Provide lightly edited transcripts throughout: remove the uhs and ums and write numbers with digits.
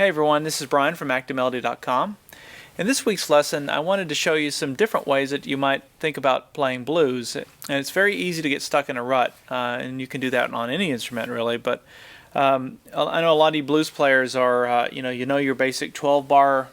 Hey everyone, this is Brian from activemelody.com. In this week's lesson, I wanted to show you some different ways that you might think about playing blues. And it's very easy to get stuck in a rut, and you can do that on any instrument really. But I know a lot of you blues players are, you know your basic 12-bar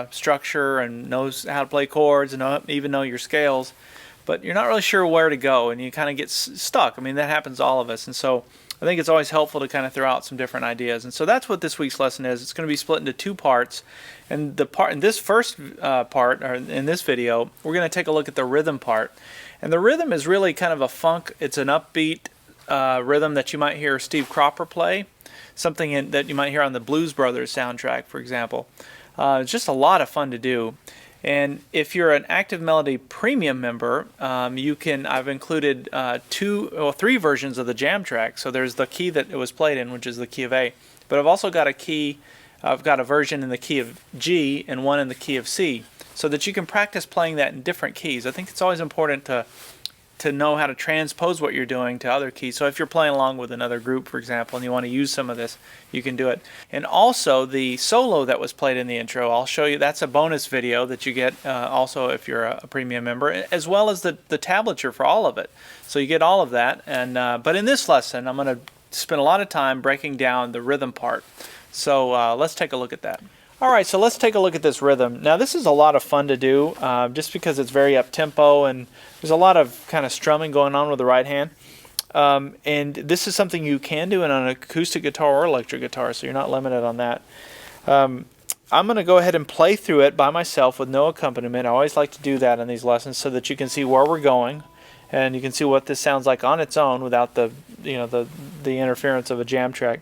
structure and knows how to play chords and even know your scales, but you're not really sure where to go, and you kind of get stuck. I mean, that happens to all of us, and so I think it's always helpful to kind of throw out some different ideas. And so that's what this week's lesson is. It's going to be split into two parts. And in this first part, or in this video, we're going to take a look at the rhythm part. And the rhythm is really kind of a funk. It's an upbeat rhythm that you might hear Steve Cropper play, something that you might hear on the Blues Brothers soundtrack, for example. It's just a lot of fun to do. And if you're an Active Melody Premium member, I've included three versions of the jam track. So there's the key that it was played in, which is the key of A. But I've also got I've got a version in the key of G and one in the key of C, so that you can practice playing that in different keys. I think it's always important to know how to transpose what you're doing to other keys. So if you're playing along with another group, for example, and you want to use some of this, you can do it. And also the solo that was played in the intro, I'll show you. That's a bonus video that you get also if you're a premium member, as well as the tablature for all of it. So you get all of that. And but in this lesson, I'm going to spend a lot of time breaking down the rhythm part. So let's take a look at that. All right, so let's take a look at this rhythm. Now this is a lot of fun to do just because it's very up-tempo and there's a lot of kind of strumming going on with the right hand. And this is something you can do on an acoustic guitar or electric guitar, so you're not limited on that. I'm going to go ahead and play through it by myself with no accompaniment. I always like to do that in these lessons so that you can see where we're going and you can see what this sounds like on its own without the interference of a jam track.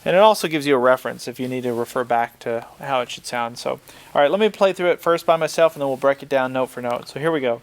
And it also gives you a reference if you need to refer back to how it should sound. So, all right, let me play through it first by myself, and then we'll break it down note for note. So here we go.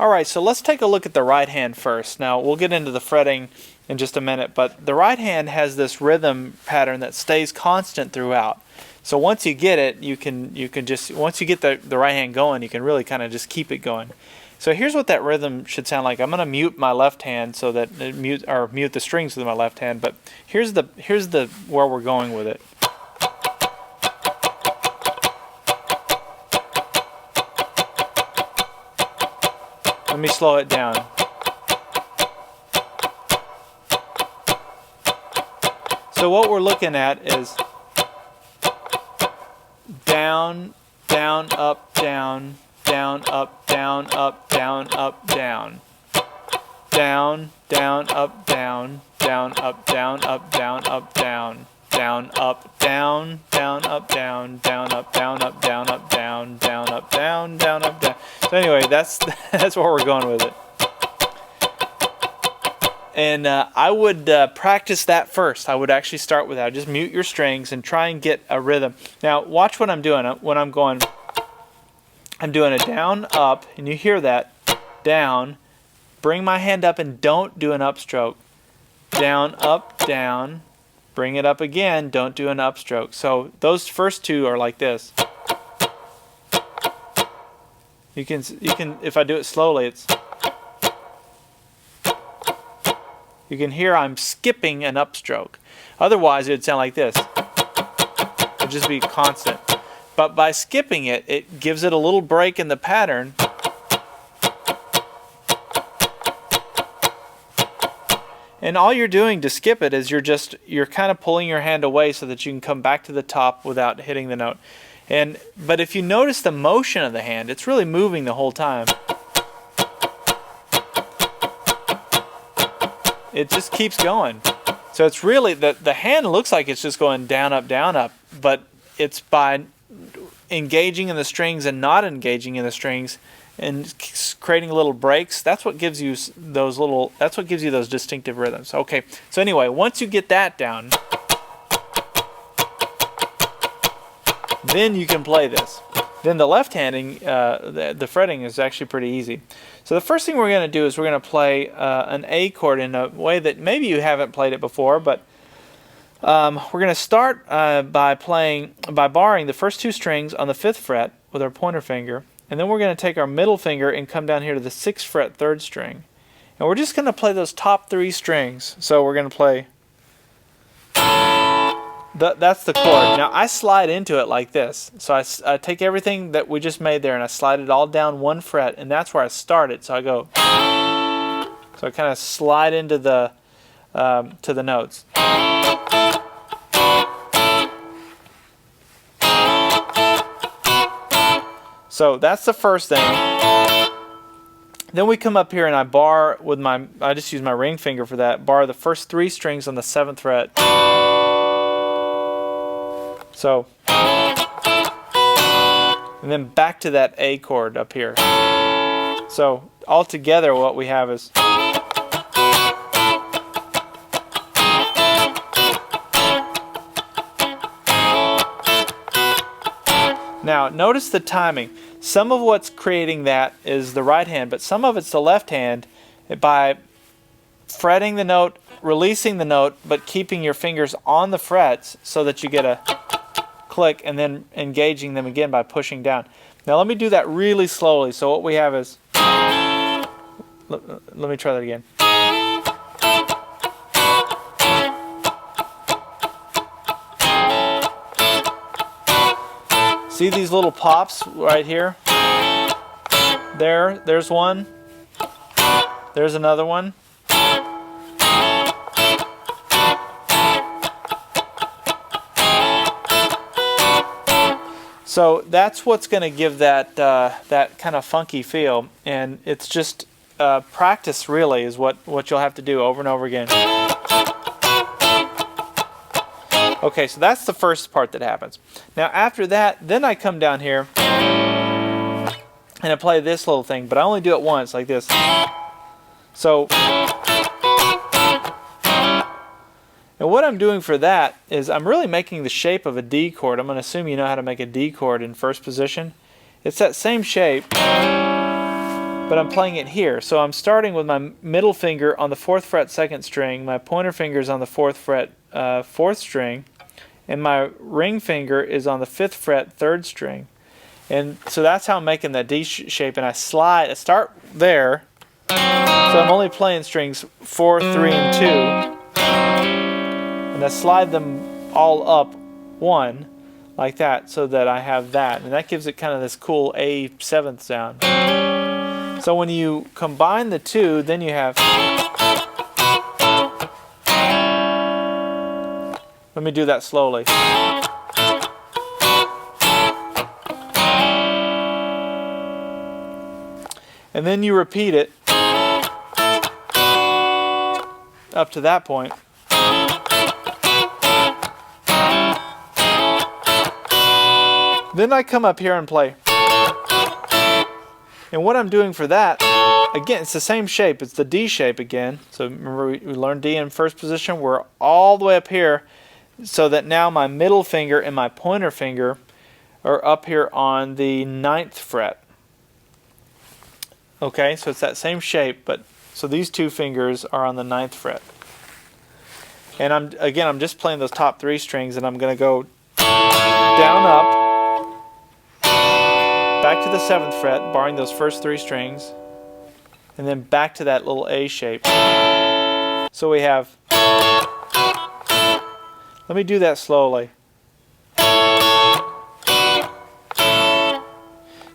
Alright, so let's take a look at the right hand first. Now, we'll get into the fretting in just a minute, but the right hand has this rhythm pattern that stays constant throughout. So once you get it, you can just, once you get the right hand going, you can really kind of just keep it going. So here's what that rhythm should sound like. I'm going to mute my left hand so that mute the strings with my left hand, but here's where we're going with it. Let me slow it down. So what we're looking at is down, down, up, down, down, up, down, up, down, up, down. Down, down, up, down, down, up, down, up, down, up, down. Down, up, down, down, up, down, down, up, down, up, down, up, down, down, up, down, down, up, down. So anyway, that's where we're going with it. And I would practice that first. I would actually start with that. Just mute your strings and try and get a rhythm. Now watch what I'm doing. When I'm doing a down, up, and you hear that, down, bring my hand up and don't do an upstroke. Down, up, down. Bring it up again, don't do an upstroke. So those first two are like this. You can if I do it slowly, you can hear I'm skipping an upstroke. Otherwise it would sound like this. It would just be constant. But by skipping it, it gives it a little break in the pattern. And all you're doing to skip it is you're kind of pulling your hand away so that you can come back to the top without hitting the note. But if you notice the motion of the hand, it's really moving the whole time. It just keeps going. So it's really the hand looks like it's just going down, up, but it's by engaging in the strings and not engaging in the strings and creating little breaks, that's what gives you those distinctive rhythms. Okay, so anyway, once you get that down, then you can play this. Then the left-handing, the fretting is actually pretty easy. So the first thing we're going to do is we're going to play an A chord in a way that maybe you haven't played it before, but we're going to start by barring the first two strings on the 5th fret with our pointer finger, and then we're going to take our middle finger and come down here to the 6th fret 3rd string. And we're just going to play those top 3 strings. So we're going to play, that's the chord. Now I slide into it like this. So I take everything that we just made there and I slide it all down 1 fret, and that's where I started. So I go, so I kind of slide into the to the notes. So that's the first thing. Then we come up here and I bar with I just use my ring finger for that, bar the first 3 strings on the 7th fret. So, and then back to that A chord up here. So all together what we have is, now notice the timing. Some of what's creating that is the right hand, but some of it's the left hand by fretting the note, releasing the note, but keeping your fingers on the frets so that you get a click, and then engaging them again by pushing down. Now let me do that really slowly. So what we have is, let me try that again. See these little pops right here? There's one. There's another one. So that's what's going to give that that kind of funky feel, and it's just practice really is what you'll have to do over and over again. Okay, so that's the first part that happens. Now after that, then I come down here and I play this little thing, but I only do it once, like this. So, and what I'm doing for that is I'm really making the shape of a D chord. I'm going to assume you know how to make a D chord in first position. It's that same shape, but I'm playing it here. So I'm starting with my middle finger on the 4th fret 2nd string, my pointer finger is on the 4th fret 4th string, and my ring finger is on the 5th fret 3rd string. And so that's how I'm making that D shape, and I start there, so I'm only playing strings 4, 3, and 2, and I slide them all up 1, like that, so that I have that, and that gives it kind of this cool A7th sound. So when you combine the two, then you have, let me do that slowly. And then you repeat it up to that point. Then I come up here and play. And what I'm doing for that, again, it's the same shape. It's the D shape again. So remember we learned D in first position. We're all the way up here so that now my middle finger and my pointer finger are up here on the 9th fret. Okay, so it's that same shape, but so these two fingers are on the 9th fret. And I'm just playing those top 3 strings, and I'm going to go down, up, back to the 7th fret, barring those first 3 strings, and then back to that little A shape. So we have, let me do that slowly.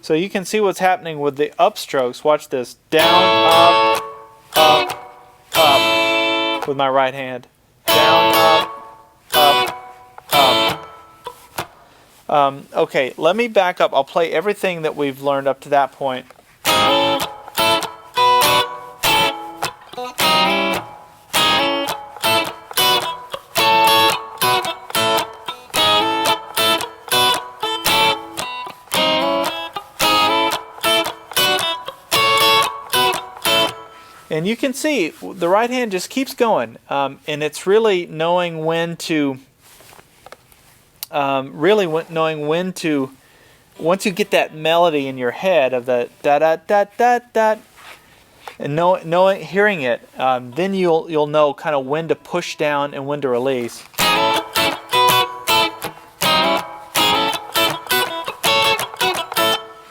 So you can see what's happening with the upstrokes. Watch this. Down, up, with my right hand. Down, up. Okay, let me back up. I'll play everything that we've learned up to that point. And you can see the right hand just keeps going, and it's really knowing when to, knowing when to, once you get that melody in your head of the da da da da da, and hearing it, then you'll know kind of when to push down and when to release.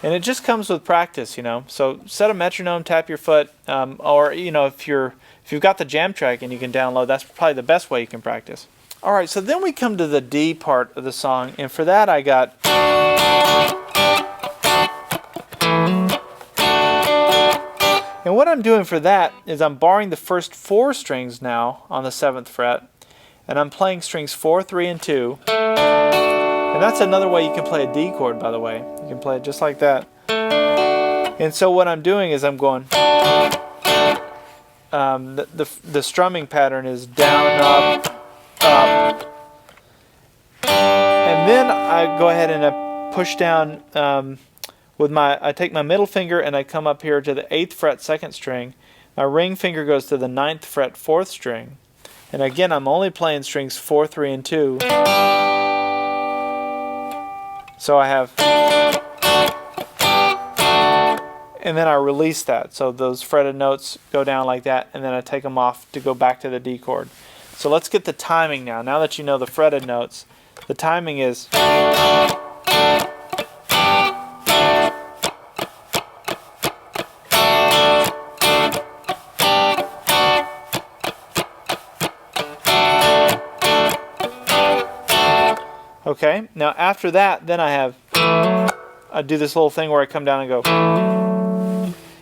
And it just comes with practice, you know. So set a metronome, tap your foot, or you know, if you've got the jam track and you can download, that's probably the best way you can practice. All right, so then we come to the D part of the song, and for that I got. And what I'm doing for that is I'm barring the first 4 strings now on the 7th fret, and I'm playing strings 4, 3, and 2. And that's another way you can play a D chord, by the way. You can play it just like that. And so what I'm doing is I'm going, the strumming pattern is down, up, up. And then I go ahead and I push down I take my middle finger and I come up here to the 8th fret 2nd string. My ring finger goes to the 9th fret 4th string. And again, I'm only playing strings 4, 3, and 2. So I have, and then I release that. So those fretted notes go down like that, and then I take them off to go back to the D chord. So let's get the timing now. Now that you know the fretted notes, the timing is. Okay, now after that, then I do this little thing where I come down and go.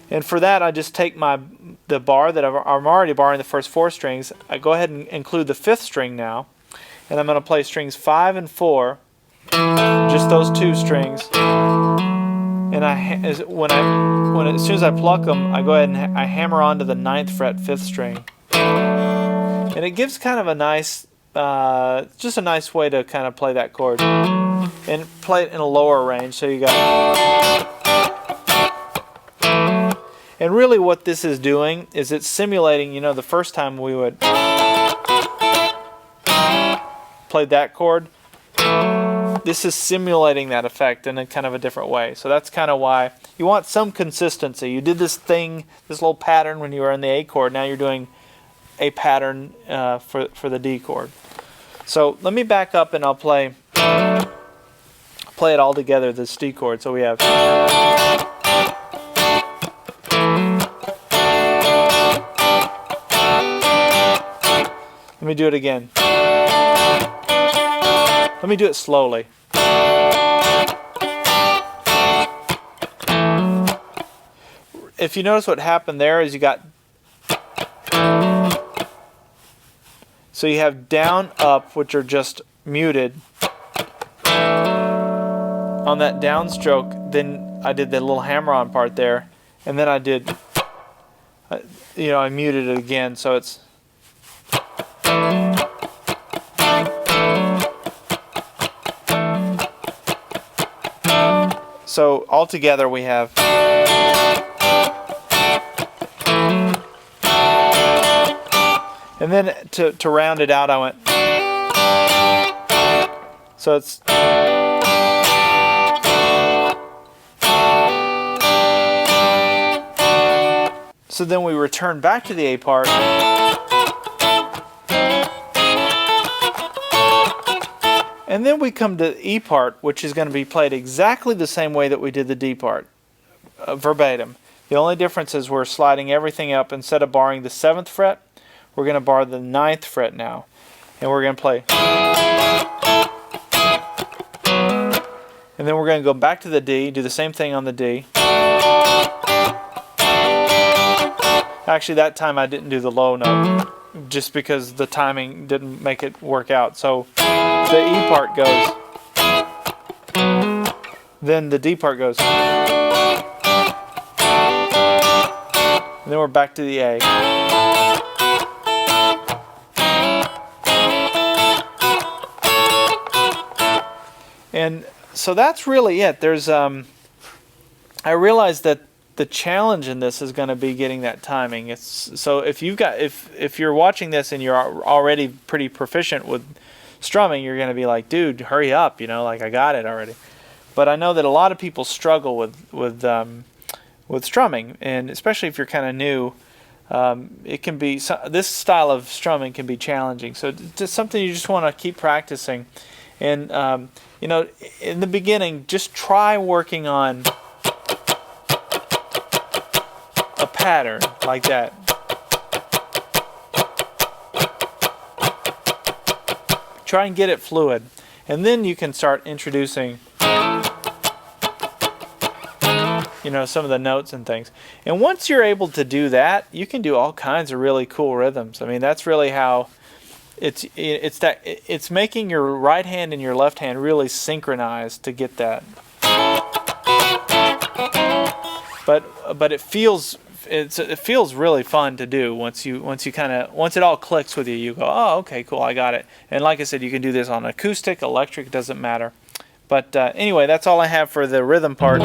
And for that, I just take the bar that I'm already barring the first 4 strings. I go ahead and include the 5th string now, and I'm going to play strings 5 and 4, just those 2 strings. And as soon as I pluck them, I go ahead and I hammer onto the 9th fret 5th string, and it gives kind of a nice. Just a nice way to kind of play that chord and play it in a lower range. So you got, and really what this is doing is it's simulating, you know, the first time we would play that chord, this is simulating that effect in a kind of a different way. So that's kind of why you want some consistency. You did this thing, this little pattern when you were in the A chord, now you're doing a pattern for the D chord. So let me back up and I'll play it all together, this D chord. So we have. Let me do it again. Let me do it slowly. If you notice what happened there is you got. So you have down, up, which are just muted. On that downstroke, then I did the little hammer-on part there, and then I did, I muted it again, so it's. So altogether we have. And then to round it out, I went. So it's. So then we return back to the A part. And then we come to the E part, which is going to be played exactly the same way that we did the D part, verbatim. The only difference is we're sliding everything up. Instead of barring the 7th fret, we're going to bar the 9th fret now. And we're going to play. And then we're going to go back to the D, do the same thing on the D. Actually, that time I didn't do the low note, just because the timing didn't make it work out. So the E part goes. Then the D part goes. And then we're back to the A. And so that's really it. There's I realized that the challenge in this is going to be getting that timing. So if you're watching this and you're already pretty proficient with strumming, you're going to be like, dude, hurry up, like I got it already. But I know that a lot of people struggle with strumming, and especially if you're kind of new, it can be, this style of strumming can be challenging. So it's just something you just want to keep practicing. And in the beginning, just try working on a pattern like that. Try and get it fluid, and then you can start introducing some of the notes and things. And once you're able to do that, you can do all kinds of really cool rhythms. I mean, that's really how it's making your right hand and your left hand really synchronized to get that. But it feels really fun to do once it all clicks with you. You go, oh, okay, cool, I got it. And like I said, you can do this on acoustic, electric, doesn't matter. But anyway, that's all I have for the rhythm part.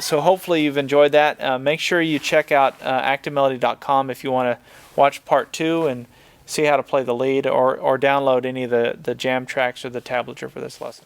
So hopefully you've enjoyed that. Make sure you check out activemelody.com if you want to watch part 2 and see how to play the lead, or download any of the jam tracks or the tablature for this lesson.